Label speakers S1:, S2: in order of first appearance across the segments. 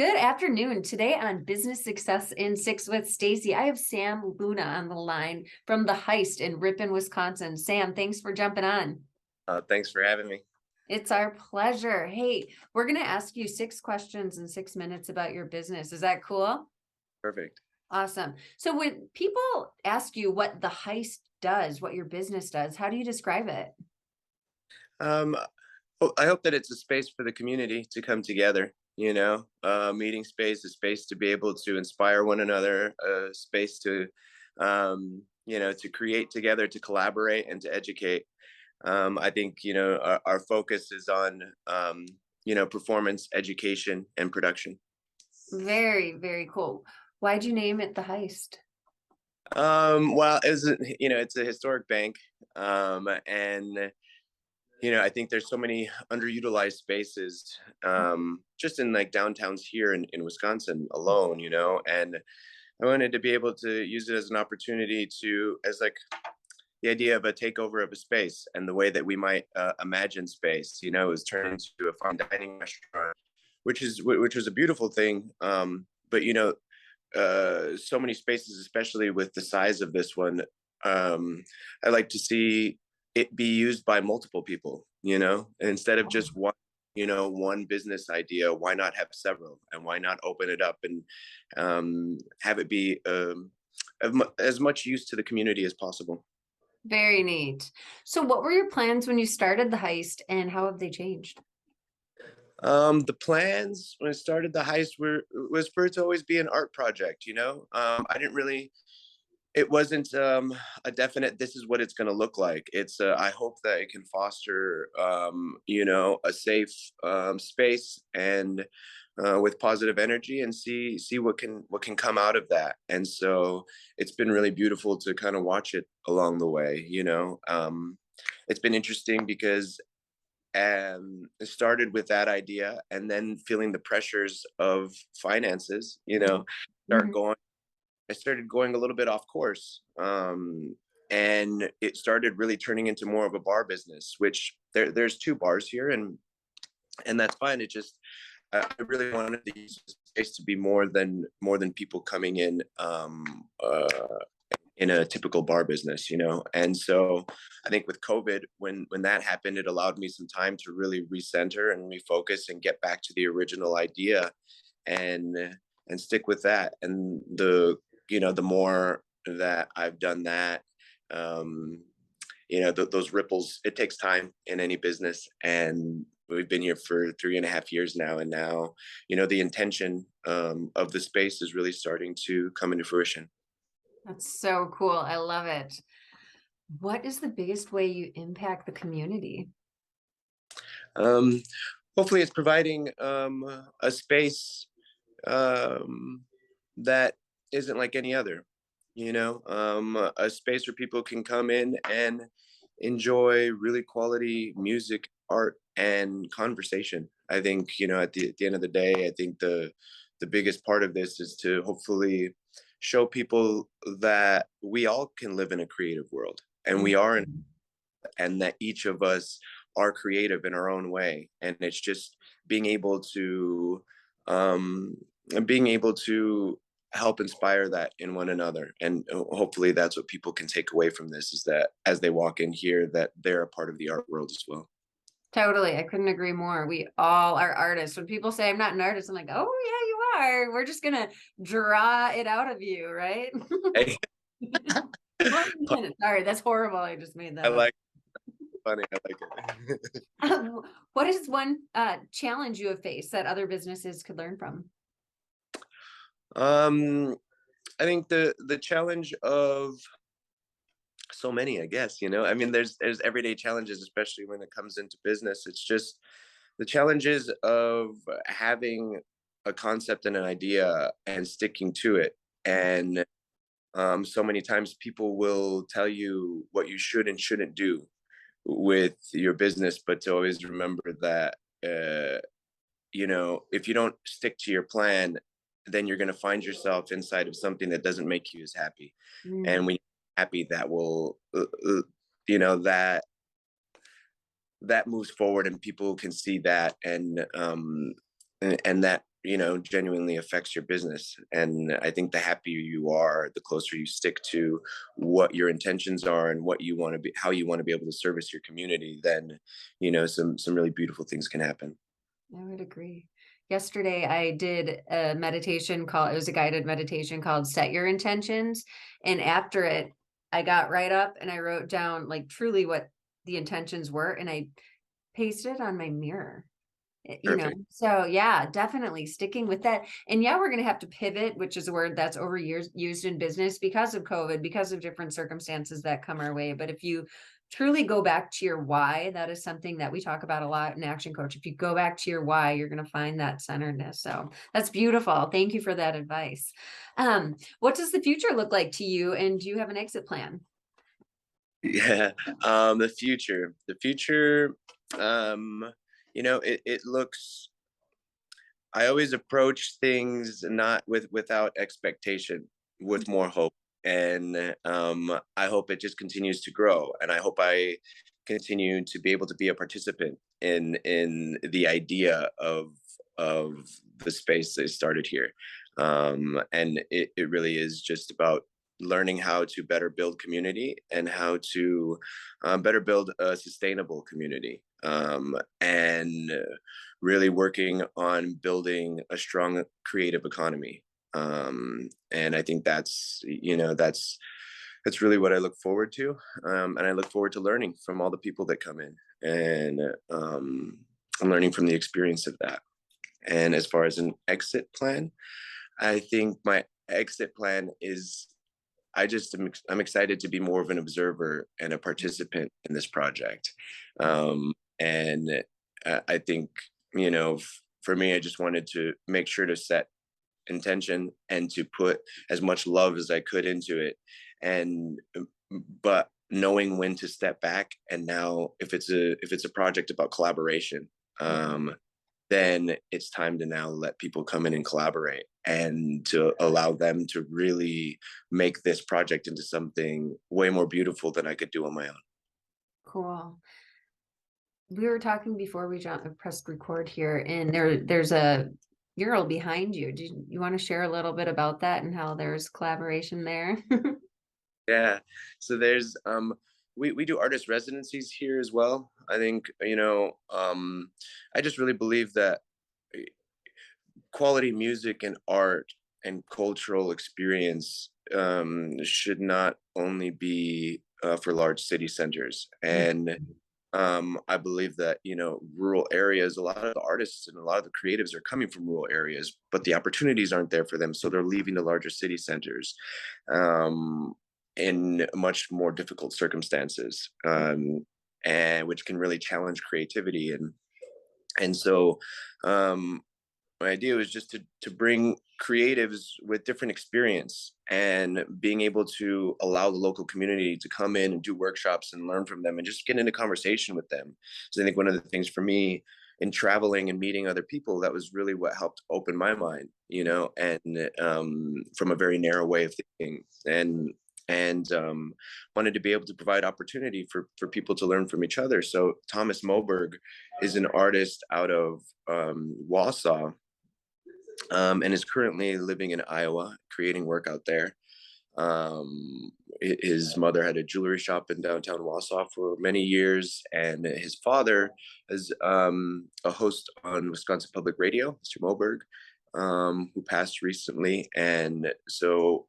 S1: Good afternoon. Today on Business Success in Six with Stacie, I have Sam Luna on the line from the Heist in Ripon, Wisconsin. Sam, thanks for jumping on.
S2: Thanks for having me.
S1: It's our pleasure. Hey, we're going to ask you 6 questions in 6 minutes about your business. Is that cool?
S2: Perfect.
S1: Awesome. So when people ask you what the Heist does, what your business does, how do you describe it?
S2: Um, I hope that it's a space for the community to come together, meeting space, a space to be able to inspire one another, a space to, to create together, to collaborate and to educate. I think, our focus is on, performance, education, and production.
S1: Very, very cool. Why'd you name it the Heist?
S2: Well, it's a historic bank, and I think there's so many underutilized spaces, just in like downtowns here in Wisconsin alone, and I wanted to be able to use it as an opportunity as like the idea of a takeover of a space and the way that we might imagine space, is turned into a fine dining restaurant, which was a beautiful thing. But so many spaces, especially with the size of this one, I like to see it be used by multiple people, instead of just one business idea. Why not have several, and why not open it up and have it be as much use to the community as possible.
S1: Very neat. So what were your plans when you started the Heist and how have they changed?
S2: The plans when I started the Heist was for it to always be an art project, I didn't really, it wasn't a definite, this is what it's going to look like. It's I hope that it can foster, a safe space and with positive energy, and see what can come out of that. And so it's been really beautiful to kind of watch it along the way. It's been interesting because it started with that idea, and then feeling the pressures of finances, start
S1: Mhm.
S2: going I started going a little bit off course. And it started really turning into more of a bar business, which there's 2 bars here, and that's fine. It just, I really wanted the space to be more than people coming in a typical bar business, And so I think with COVID, when that happened, it allowed me some time to really recenter and refocus and get back to the original idea, and stick with that. And the more that I've done that, those ripples, it takes time in any business. And we've been here for 3.5 years now. And now, the intention of the space is really starting to come into fruition.
S1: That's so cool. I love it. What is the biggest way you impact the community?
S2: Um, Hopefully it's providing a space that isn't like any other, a space where people can come in and enjoy really quality music, art, and conversation. I think, at the end of the day, I think the biggest part of this is to hopefully show people that we all can live in a creative world, and we are and that each of us are creative in our own way. And it's just being able to um help inspire that in one another. And hopefully that's what people can take away from this, is that as they walk in here, that they're a part of the art world as well.
S1: Totally. I couldn't agree more. We all are artists. When people say I'm not an artist, I'm like, oh yeah, you are. We're just gonna draw it out of you, right?
S2: Hey,
S1: Sorry, that's horrible. I just made
S2: I
S1: that up.
S2: like funny. I like it.
S1: What is one challenge you have faced that other businesses could learn from?
S2: um I think the challenge of so many, I guess, I mean, there's everyday challenges, especially when it comes into business. It's just the challenges of having a concept and an idea and sticking to it. And so many times people will tell you what you should and shouldn't do with your business, but to always remember that, if you don't stick to your plan, then you're going to find yourself inside of something that doesn't make you as happy. And
S1: Mm.
S2: when you're happy, that will, you know, that that moves forward, and people can see that, and that genuinely affects your business. And I think the happier you are, the closer you stick to what your intentions are and what you want to be, how you want to be able to service your community, then, some really beautiful things can happen.
S1: I would agree. Yesterday, I did a meditation called, it was a guided meditation called Set Your Intentions. And after it, I got right up and I wrote down like truly what the intentions were, and I pasted it on my mirror.
S2: Perfect.
S1: So yeah, definitely sticking with that. And yeah, we're going to have to pivot, which is a word that's used in business because of COVID, because of different circumstances that come our way. But if you truly go back to your why, that is something that we talk about a lot in Action Coach. If you go back to your why, you're going to find that centeredness. So that's beautiful. Thank you for that advice. What does the future look like to you? And do you have an exit plan?
S2: Yeah. The future, it looks, I always approach things not without expectation, with more hope. And I hope it just continues to grow. And I hope I continue to be able to be a participant in the idea of the space that started here. And it really is just about learning how to better build community and how to better build a sustainable community. And really working on building a strong creative economy. And I think that's really what I look forward to. And I look forward to learning from all the people that come in, and I'm learning from the experience of that. And as far as an exit plan, I think my exit plan is, I'm excited to be more of an observer and a participant in this project. And I think, for me, I just wanted to make sure to set intention and to put as much love as I could into it. And but knowing when to step back. And now if it's a project about collaboration, then it's time to now let people come in and collaborate, and to allow them to really make this project into something way more beautiful than I could do on my own.
S1: Cool. We were talking before we pressed record here, and there's a mural behind you. Do you want to share a little bit about that and how there's collaboration there?
S2: Yeah. So there's we do artist residencies here as well. I think, I just really believe that quality music and art and cultural experience should not only be for large city centers. And I believe that, rural areas, a lot of the artists and a lot of the creatives are coming from rural areas, but the opportunities aren't there for them. So they're leaving the larger city centers in much more difficult circumstances, and which can really challenge creativity. And so my idea was just to bring creatives with different experience, and being able to allow the local community to come in and do workshops and learn from them and just get into conversation with them. So I think one of the things for me in traveling and meeting other people, that was really what helped open my mind, and from a very narrow way of thinking. And wanted to be able to provide opportunity for people to learn from each other. So Thomas Moberg is an artist out of Wausau, and is currently living in Iowa, creating work out there. His mother had a jewelry shop in downtown Wausau for many years, and his father is a host on Wisconsin Public Radio, Mr. Moberg, who passed recently. And so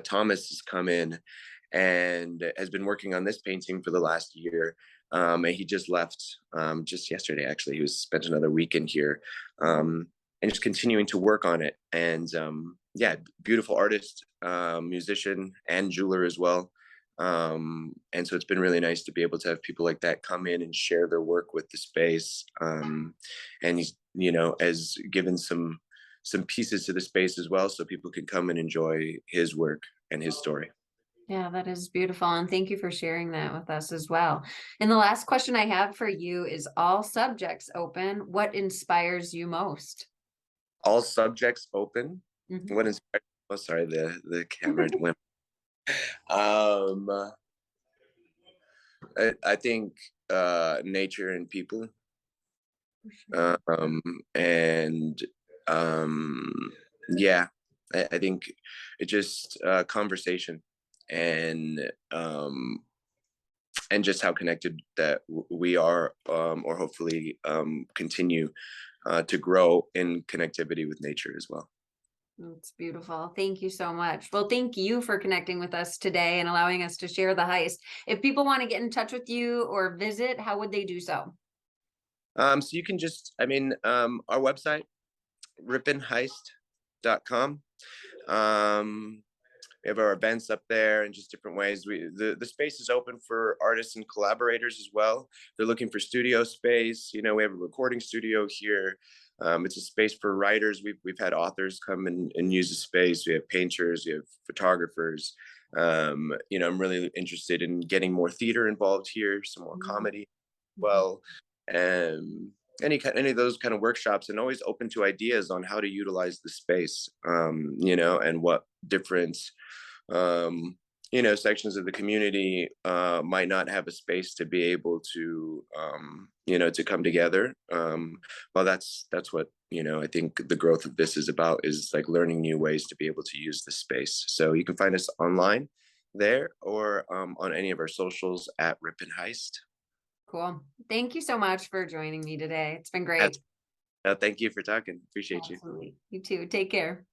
S2: Thomas has come in and has been working on this painting for the last year. And he just left just yesterday, actually. He was spent another weekend here, and just continuing to work on it. And yeah, beautiful artist, musician, and jeweler as well. And so it's been really nice to be able to have people like that come in and share their work with the space. And he's, has given some pieces to the space as well, so people can come and enjoy his work and his story.
S1: Yeah, that is beautiful. And thank you for sharing that with us as well. And the last question I have for you is, all subjects open, what inspires you most?
S2: All subjects open.
S1: Mhm.
S2: What inspired? Oh, sorry, the camera went. Um, I think nature and people,
S1: For sure.
S2: and um, yeah, I think it just conversation and um, and just how connected that we are, or hopefully continue to grow in connectivity with nature as well.
S1: It's beautiful. Thank you so much. Well, thank you for connecting with us today and allowing us to share the heist. If people want to get in touch with you or visit, how would they do so?
S2: So you can just, I mean, our website, rippenheist.com. Um, we have our events up there and just different ways. The space is open for artists and collaborators as well. They're looking for studio space. You know, we have a recording studio here. It's a space for writers. We've had authors come and use the space. We have painters, we have photographers. You know, I'm really interested in getting more theater involved here, some more
S1: Mm,
S2: comedy
S1: mhm.
S2: well. Um, any of those kind of workshops, and always open to ideas on how to utilize the space. You know, and what different um, you know, sections of the community might not have a space to be able to you know, to come together. Well, that's what, you know, I think the growth of this is about, is like learning new ways to be able to use the space. So you can find us online there, or on any of our socials at Rip and Heist.
S1: Cool. Thank you so much for joining me today. It's been great.
S2: Thank you for talking. Appreciate you.
S1: Absolutely. You too. Take care.